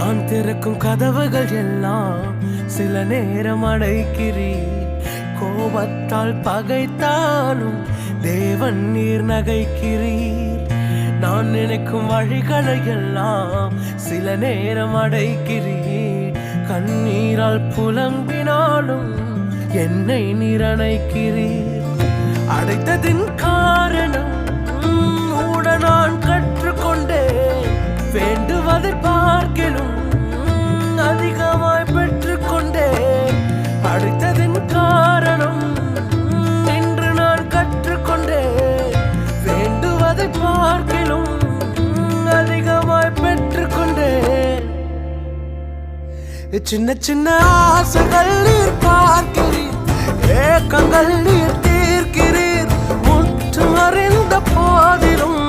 நான் திறக்கும் கதவுகள் எல்லாம் சில நேரம் அடைக்கிறீர். கோபத்தால் பகைத்தாலும் தேவன் நீர் நகைக்கிறீர். நான் நினைக்கும் வழிகளை எல்லாம் சில நேரம் அடைக்கிறீர். கண்ணீரால் புலம்பினாலும் என்னை நிரணைக்கிறீர். அடைத்ததின் காரணம் மூட நான் கற்றுக்கொண்டேன். வேண்டுவதை பார்க்கிலும் அதிகமாய் பெற்றுக்கொண்டேன். அடைத்ததின் காரணம் இன்று நான் கற்றுக்கொண்டேன். வேண்டுவதை பார்க்கிலும் அதிகமாய் பெற்றுக்கொண்டேன். சின்ன சின்ன ஆசைகள் நீர் பார்க்கிறீர். ஏக்கங்கள் நீர் தீர்க்கிறீர். முற்று அறிந்த போதிலும்